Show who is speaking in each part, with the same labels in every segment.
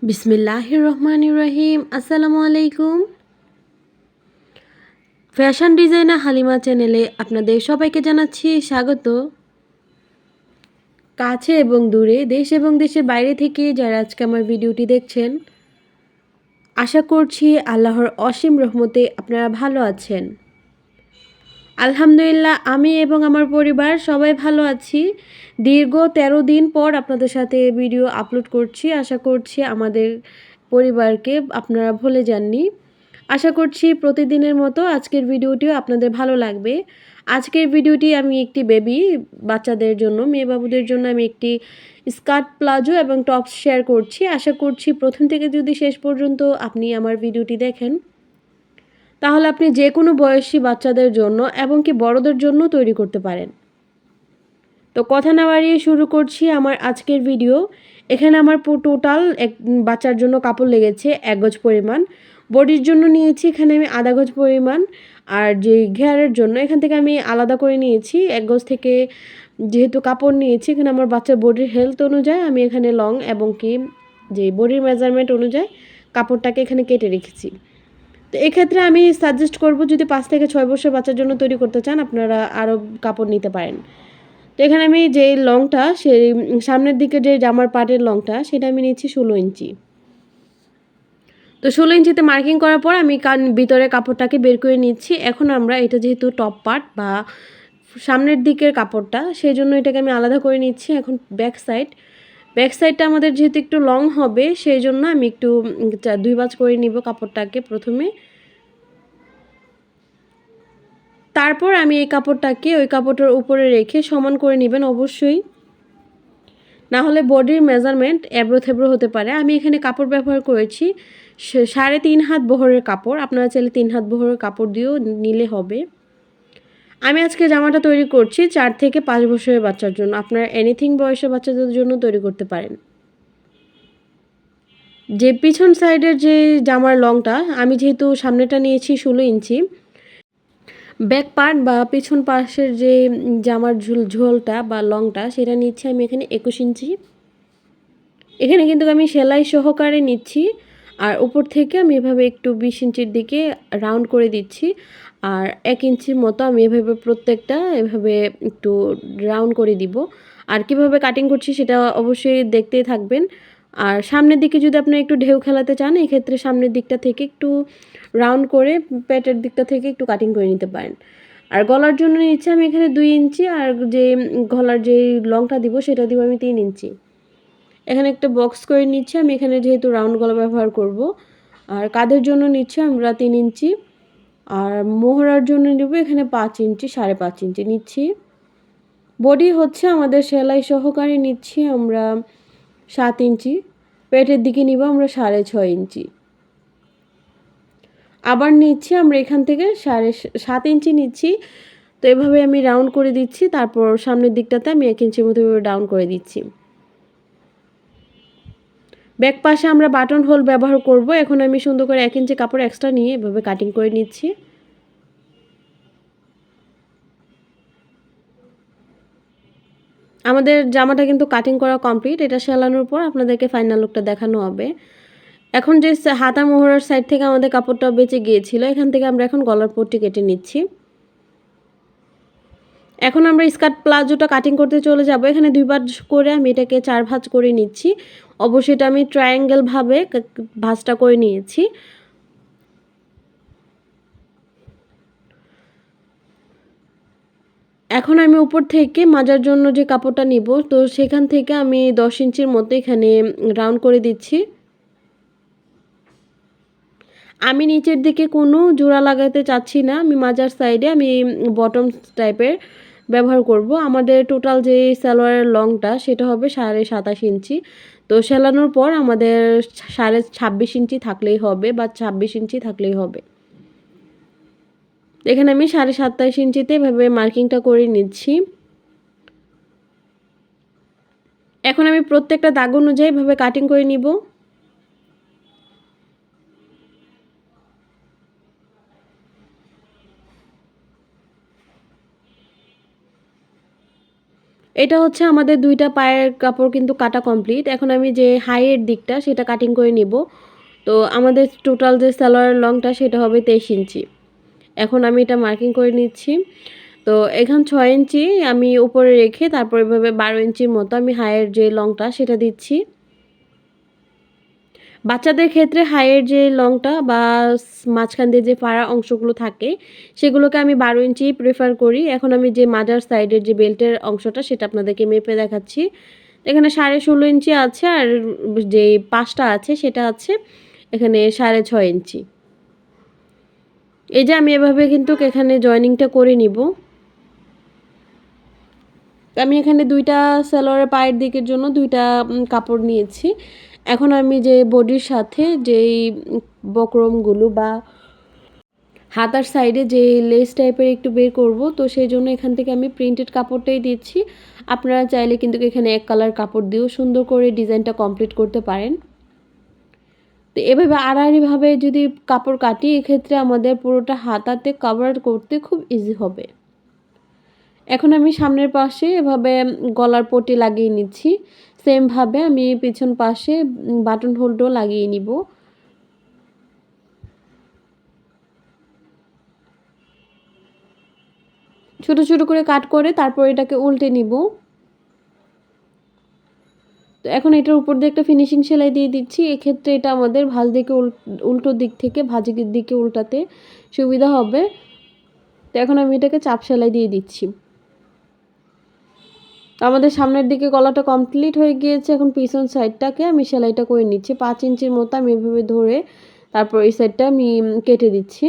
Speaker 1: বিসমিল্লাহির রহমানির রহিম। আসসালামু আলাইকুম। ফ্যাশন ডিজাইনার হালিমা চ্যানেলে আপনাদের সবাইকে জানাচ্ছি স্বাগত। কাছে এবং দূরে, দেশ এবং দেশের বাইরে থেকে যারা আজকে আমার ভিডিওটি দেখছেন, আশা করছি আল্লাহর অসীম রহমতে আপনারা ভালো আছেন। আলহামদুলিল্লাহ, আমি এবং আমার পরিবার সবাই ভালো আছি। দীর্ঘ 13 দিন পর আপনাদের সাথে ভিডিও আপলোড করছি। আশা করছি আমাদের পরিবারকে আপনারা ভুলে যাননি। আশা করছি প্রতিদিনের মতো আজকের ভিডিওটিও আপনাদের ভালো লাগবে। আজকের ভিডিওটি আমি একটি বাচ্চাদের জন্য, মেয়ে বাবুদের জন্য আমি একটি স্কার্ট, প্লাজো এবং টপস শেয়ার করছি। আশা করছি প্রথম থেকে যদি শেষ পর্যন্ত আপনি আমার ভিডিওটি দেখেন, তাহলে আপনি যে কোনো বয়সী বাচ্চাদের জন্য এবং কি বড়দের জন্য তৈরি করতে পারেন। তো কথা না বাড়িয়ে শুরু করছি আমার আজকের ভিডিও। এখানে আমার টোটাল এক বাচ্চার জন্য কাপড় লেগেছে 1 গজ পরিমাণ। বডির জন্য নিয়েছি এখানে আমি আধা গজ পরিমাণ। আর যে ঘেয়ারের জন্য এখান থেকে আমি আলাদা করে নিয়েছি 1 গজ থেকে। যেহেতু কাপড় নিয়েছি, এখানে আমার বাচ্চার বডির হেলথ অনুযায়ী আমি এখানে লং এবং কি যে বডির মেজারমেন্ট অনুযায়ী কাপড়টাকে এখানে কেটে রেখেছি। তো এক্ষেত্রে আমি সাজেস্ট করব, যদি 5 থেকে 6 বছর বাচ্চার জন্য তৈরি করতে চান আপনারা আরও কাপড় নিতে পারেন। তো এখানে আমি যে লংটা, সেই সামনের দিকে যে জামার পাটের লংটা, সেটা আমি নিচ্ছি 16 ইঞ্চি। তো 16 ইঞ্চিতে মার্কিং করার পর আমি ভিতরে কাপড়টাকে বের করে নিচ্ছি। এখন আমরা এটা যেহেতু টপ পার্ট বা সামনের দিকের কাপড়টা, সেই জন্য এটাকে আমি আলাদা করে নিচ্ছি। এখন ব্যাক সাইডটা আমাদের যেহেতু একটু লং হবে, সেই জন্য আমি একটু 2 ভাঁজ করে নিব কাপড়টাকে প্রথমে। তারপর আমি এই কাপড়টাকে ওই কাপড়টার উপরে রেখে সমান করে নেবেন অবশ্যই, না হলে বডির মেজারমেন্ট এবড়ো থেবড়ো হতে পারে। আমি এখানে কাপড় ব্যবহার করেছি 3.5 হাত বহরের কাপড়। আপনারা চাইলে 3 হাত বহরের কাপড় দিয়েও নিলে হবে। আমি আজকে জামাটা তৈরি করছি 4 থেকে 5 বছরের বাচ্চার জন্য। আপনারা এনিথিং বয়সের বাচ্চাদের জন্য তৈরি করতে পারেন। যে পিছন সাইডের যে জামার লংটা, আমি যেহেতু সামনেটা নিয়েছি 16 ইঞ্চি, ব্যাক পার্ট বা পিছন পাশের যে জামার ঝোলটা বা লংটা, সেটা নিচ্ছি আমি এখানে 21 ইঞ্চি। এখানে কিন্তু আমি সেলাই সহকারে নিচ্ছি। আর উপর থেকে আমি এভাবে একটু 20 ইঞ্চির দিকে রাউন্ড করে দিচ্ছি। আর 1 ইঞ্চির মতো আমি এভাবে প্রত্যেকটা এভাবে একটু রাউন্ড করে দিব। আর কিভাবে কাটিং করছি সেটা অবশ্যই দেখতেই থাকবেন। আর সামনের দিকে যদি আপনারা একটু ঢেউ খেলাতে চান, এক্ষেত্রে সামনের দিকটা থেকে একটু রাউন্ড করে পেটের দিকটা থেকে একটু কাটিং করে নিতে পারেন। আর গলার জন্য নিচ্ছি আমি এখানে 2 ইঞ্চি, আর যে গলার যে লংটা দিব সেটা দিব আমি 3 ইঞ্চি। এখানে একটা বক্স করে নিচ্ছি আমি, এখানে যেহেতু রাউন্ড গলা ব্যবহার করব। আর কাঁধের জন্য নিচ্ছি আমরা 3 ইঞ্চি। আর মোহরার জন্য নেব এখানে 5 ইঞ্চি, 5.5 ইঞ্চি নিচ্ছি। বডি হচ্ছে আমাদের সেলাই সহকারে নিচ্ছি আমরা 7 ইঞ্চি। পেটের দিকে নিব আমরা 6.5 ইঞ্চি। আবার নিচ্ছি আমরা এখান থেকে 7.5 ইঞ্চি নিচ্ছি। তো এভাবে আমি রাউন্ড করে দিচ্ছি। তারপর সামনের দিকটাতে আমি 1 ইঞ্চির মতো ডাউন করে দিচ্ছি। ব্যাক পাশে আমরা বাটন হোল ব্যবহার করব। এখন আমি সুন্দর করে 1 ইঞ্চি কাপড় এক্সট্রা নিয়ে এভাবে কাটিং করে নিচ্ছি। আমাদের জামাটা কিন্তু কাটিং করা কমপ্লিট। এটা সেলানোর পর আপনাদেরকে ফাইনাল লুকটা দেখানো হবে। এখন যে হাতা মোহরার সাইড থেকে আমাদের কাপড়টা বেঁচে গিয়েছিল, এখান থেকে আমরা এখন গলার পট্টি কেটে নিচ্ছি। এখন আমরা স্কার্ট প্লাজোটা কাটিং করতে চলে যাব। এখানে 2 ভাঁজ করে আমি এটাকে 4 ভাঁজ করে নিচ্ছি। অবশ্যই এটা আমি ট্রায়াঙ্গেল ভাবে ভাঁজটা করে নিয়েছি। এখন আমি উপর থেকে মাজার জন্য যে কাপড়টা নিব, তো সেখান থেকে আমি 10 ইঞ্চির মতো এখানে রাউন্ড করে দিচ্ছি। আমি নিচের দিকে কোনো জোড়া লাগাতে চাচ্ছি না, আমি মাজার সাইডে আমি বটম টাইপের ব্যবহার করব। আমাদের টোটাল যে সালোয়ারের লংটা সেটা হবে 27.5 ইঞ্চি। তো সেলানোর পর আমাদের 26.5 ইঞ্চি থাকলেই হবে বা 26 ইঞ্চি থাকলেই হবে। এখানে আমি 27.5 ইঞ্চিতে এভাবে মার্কিংটা করে নিচ্ছি। এখন আমি প্রত্যেকটা দাগ অনুযায়ী এভাবে কাটিং করে নিব। এটা হচ্ছে আমাদের ২ টা পায়ের কাপড় কিন্তু কাটা কমপ্লিট। এখন আমি যে হাইয়ের দিকটা সেটা কাটিং করে নিব। তো আমাদের টোটাল যে সালোয়ারের লংটা সেটা হবে ২৩ ইঞ্চি। এখন আমি এটা মার্কিং করে নিচ্ছি। তো এখান ৬ ইঞ্চি আমি উপরে রেখে তারপর এভাবে ১২ ইঞ্চির মতো আমি হাইয়ের যে লংটা সেটা দিচ্ছি। বাচ্চাদের ক্ষেত্রে হাইয়ের যে লংটা বা মাঝখান দিয়ে যে ফাড়া অংশগুলো থাকে সেগুলোকে আমি ১২ ইঞ্চি প্রেফার করি। এখন আমি যে মাজার সাইডের যে বেল্টের অংশটা সেটা আপনাদেরকে মেপে দেখাচ্ছি। এখানে ১৬.৫ ইঞ্চি আছে আর যে পাশটা আছে সেটা আছে এখানে ৬.৫ ইঞ্চি। এই যে আমি এভাবে কিন্তু এখানে জয়েনিংটা করে নিব। আমি এখানে ২ টা সালোয়ারের পায়ের দিকের জন্য ২ টা কাপড় নিয়েছি। এখন আমি যে বডির সাথে যেই বক্রমগুলো বা হাতার সাইডে যে লেস টাইপের একটু বের করব, তো সেইজন্য এখান থেকে আমি প্রিন্টেড কাপড়টাই দিচ্ছি। আপনারা চাইলে কিন্তু এখানে এক কালার কাপড় দিয়েও সুন্দর করে ডিজাইনটা কমপ্লিট করতে পারেন। তো এভাবে আড়াআড়িভাবে যদি কাপড় কাটি এক্ষেত্রে আমাদের পুরোটা হাতাতে কভার করতে খুব ইজি হবে। এখন আমি সামনের পাশে এভাবে গলার পট্টি লাগিয়ে নিচ্ছি। সেমভাবে আমি পিছন পাশে বাটন হোলটাও লাগিয়ে নিব। ছোট, ছোট করে কাট করে তারপর এটাকে উল্টে নিব। তো এখন এটার উপর দিয়ে একটা ফিনিশিং সেলাই দিয়ে দিচ্ছি। এক্ষেত্রে এটা আমাদের ভাঁজ দিকে উল্টো দিক থেকে ভাঁজের দিকে উল্টাতে সুবিধা হবে। তো এখন আমি এটাকে চাপ সেলাই দিয়ে দিচ্ছি। আমাদের সামনের দিকে গলাটা কমপ্লিট হয়ে গিয়েছে। এখন পিছন সাইডটাকে আমি সেলাইটা করে নিচ্ছি। ৫ ইঞ্চির মতো আমি এভাবে ধরে তারপর এই সাইডটা আমি কেটে দিচ্ছি।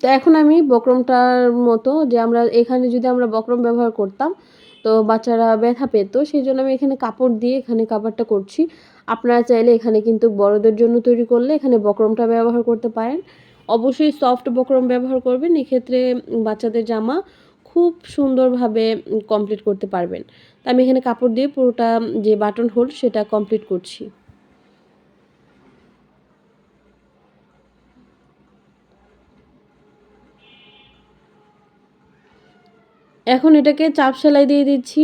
Speaker 1: তো এখন আমি বক্রমটার মতো যে আমরা এখানে যদি আমরা বক্রম ব্যবহার করতাম তো বাচ্চারা ব্যথা পেত, সেই জন্য আমি এখানে কাপড় দিয়ে এখানে কাভারটা করছি। আপনারা চাইলে এখানে কিন্তু বড়দের জন্য তৈরি করলে এখানে বক্রমটা ব্যবহার করতে পারেন। অবশ্যই সফট বক্রম ব্যবহার করবেন, এক্ষেত্রে বাচ্চাদের জামা খুব সুন্দরভাবে কমপ্লিট করতে পারবেন। তো আমি এখানে কাপড় দিয়ে পুরোটা যে বাটন হোল সেটা কমপ্লিট করছি। এখন এটাকে চাপ সেলাই দিয়ে দিচ্ছি।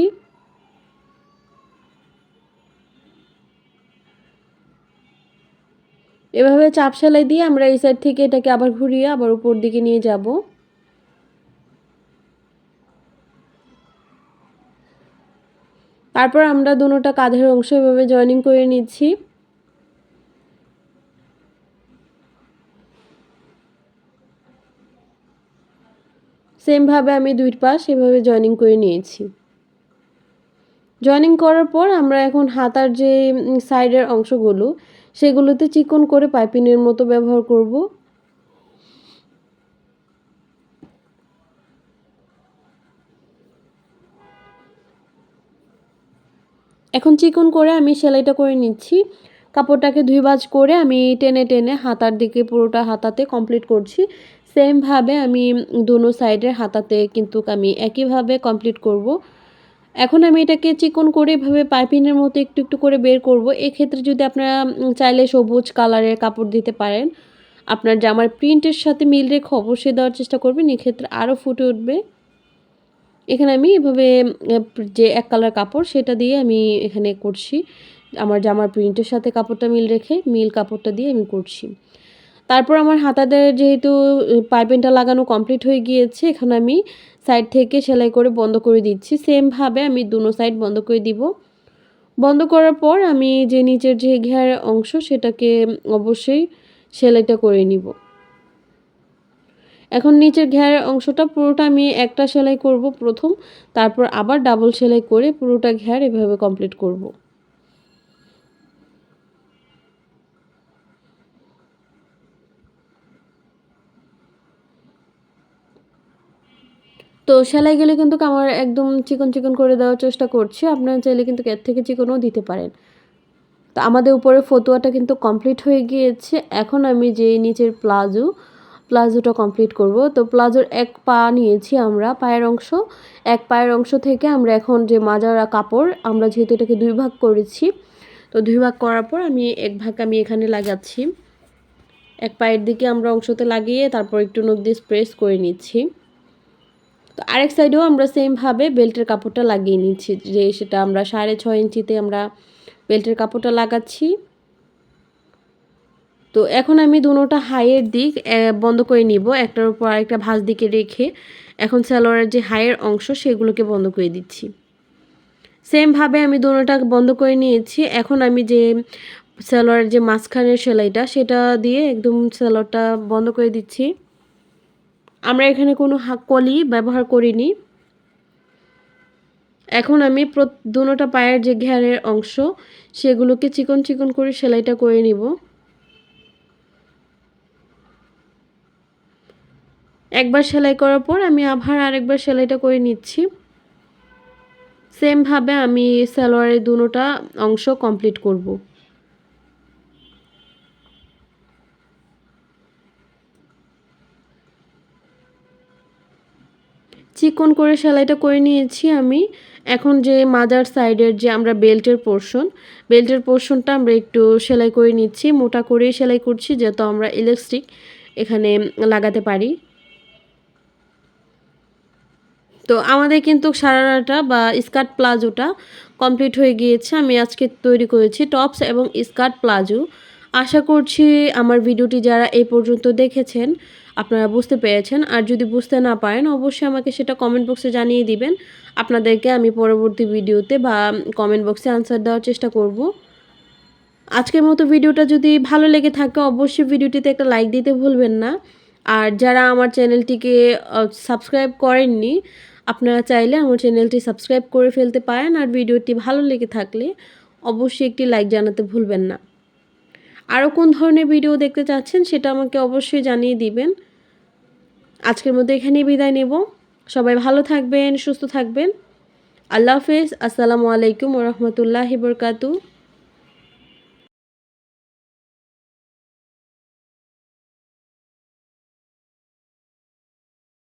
Speaker 1: এভাবে চাপ সেলাই দিয়ে আমরা এই সাইড থেকে এটাকে আবার ঘুরিয়ে আবার উপর দিকে নিয়ে যাব। তারপর আমরা দুটোটা কাঁধের অংশ এভাবে জয়েনিং করে নিচ্ছি। সেমভাবে আমি দুই পাশ এভাবে জয়েনিং করে নিয়েছি। জয়েনিং করার পর আমরা এখন হাতার যে সাইডের অংশগুলো সেগুলোতে চিকন করে পাইপিংয়ের মতো ব্যবহার করব। এখন চিকন করে আমি সেলাইটা করে নিচ্ছি। কাপড়টাকে ২ ভাঁজ করে আমি টেনে টেনে হাতার দিকে পুরোটা হাতাতে কমপ্লিট করছি। সেমভাবে আমি দোনো সাইডের হাতাতে কিন্তু আমি একইভাবে কমপ্লিট করব। এখন আমি এটাকে চিকন করে এভাবে পাইপিংয়ের মতো একটু একটু করে বের করব। এক্ষেত্রে যদি আপনারা চাইলে সবুজ কালারের কাপড় দিতে পারেন। আপনার জামার প্রিন্টের সাথে মিল রেখে অবশ্যই দেওয়ার চেষ্টা করবেন, এক্ষেত্রে আরও ফুটে উঠবে। এখানে আমি এভাবে যে এক কালার কাপড় সেটা দিয়ে আমি এখানে করছি। আমার জামার প্রিন্টের সাথে কাপড়টা মিল রেখে মিল কাপড়টা দিয়ে আমি করছি। তারপর আমার হাতাদের যেহেতু পাইপিংটা লাগানো কমপ্লিট হয়ে গিয়েছে, এখন আমি সাইড থেকে সেলাই করে বন্ধ করে দিচ্ছি। সেমভাবে আমি দুনো সাইড বন্ধ করে দিব। বন্ধ করার পর আমি যে নিচের যে ঘেরের অংশ সেটাকে অবশ্যই সেলাইটা করে নিব। এখন নিচের ঘেরের অংশটা পুরোটা আমি একটা সেলাই করব প্রথম, তারপর আবার ডাবল সেলাই করে পুরোটা ঘের এভাবে কমপ্লিট করব। তো সেলাইগুলো কিন্তু আমার একদম চিকন চিকন করে দেওয়ার চেষ্টা করছি। আপনারা চাইলে কিন্তু এর থেকে চিকনও দিতে পারেন। তো আমাদের উপরে ফতুয়াটা কিন্তু কমপ্লিট হয়ে গিয়েছে। এখন আমি যে নিচের প্লাজোটা কমপ্লিট করব। তো প্লাজোর এক পা নিয়েছি আমরা পায়ের অংশ। এক পায়ের অংশ থেকে আমরা এখন যে মাজারা কাপড় আমরা যেহেতু এটাকে ২ ভাগ করেছি, তো ২ ভাগ করার পর আমি এক ভাগ আমি এখানে লাগাচ্ছি। এক পায়ের দিকে আমরা অংশতে লাগিয়ে তারপর একটু নখ দিয়ে প্রেস করে নিচ্ছি। তো আরেক সাইডেও আমরা সেমভাবে বেল্টের কাপড়টা লাগিয়ে নিচ্ছি, যে সেটা আমরা 6.5 ইঞ্চিতে আমরা বেল্টের কাপড়টা লাগাচ্ছি। তো এখন আমি দুনোটা হাইয়ের দিক বন্ধ করে নিব, একটার উপর আরেকটা ভাঁজ দিকে রেখে এখন সালোয়ারের যে হাইয়ের অংশ সেগুলোকে বন্ধ করে দিচ্ছি। সেমভাবে আমি দুনোটা বন্ধ করে নিয়েছি। এখন আমি যে সালোয়ারের যে মাঝখানের সেলাইটা সেটা দিয়ে একদম সালোয়ারটা বন্ধ করে দিচ্ছি। আমরা এখানে কোনো কলি ব্যবহার করিনি। এখন আমি দুনোটা পায়ের যে ঘেরের অংশ সেগুলোকে চিকন চিকন করে সেলাইটা করে নিব। একবার সেলাই করার পর আমি আবার আরেকবার সেলাইটা করে নিচ্ছি। সেমভাবে আমি সালোয়ারের দুনোটা অংশ কমপ্লিট করব। চিকন করে সেলাইটা করে নিয়েছি আমি। এখন যে মাজার সাইডের যে আমরা বেল্টের পোর্শনটা আমরা একটু সেলাই করে নিচ্ছি, মোটা করেই সেলাই করছি যেহেতু আমরা ইলাস্টিক এখানে লাগাতে পারি। তো আমাদের কিন্তু সারারাটা বা স্কার্ট প্লাজোটা কমপ্লিট হয়ে গিয়েছে। আমি আজকে তৈরি করেছি টপস এবং স্কার্ট প্লাজো। আশা করছি আমার ভিডিওটি যারা এই পর্যন্ত দেখেছেন আপনারা বুঝতে পেরেছেন। আর যদি বুঝতে না পারেন অবশ্যই আমাকে সেটা কমেন্ট বক্সে জানিয়ে দিবেন। আপনাদেরকে আমি পরবর্তী ভিডিওতে বা কমেন্ট বক্সে আনসার দেওয়ার চেষ্টা করব। আজকের মতো ভিডিওটা যদি ভালো লেগে থাকে অবশ্যই ভিডিওটিতে একটা লাইক দিতে ভুলবেন না। আর যারা আমার চ্যানেলটিকে সাবস্ক্রাইব করেননি আপনারা চাইলে আমার চ্যানেলটি সাবস্ক্রাইব করে ফেলতে পারেন। আর ভিডিওটি ভালো লেগে থাকলে অবশ্যই একটি লাইক জানাতে ভুলবেন না। আরও কোন ধরনের ভিডিও দেখতে চাচ্ছেন সেটা আমাকে অবশ্যই জানিয়ে দিবেন। আজকের মতো এখানেই বিদায় নেব। সবাই ভালো থাকবেন, সুস্থ থাকবেন। আল্লাহ হাফেজ। আসসালামু আলাইকুম ওয়া রাহমাতুল্লাহি ওয়া বারাকাতুহু।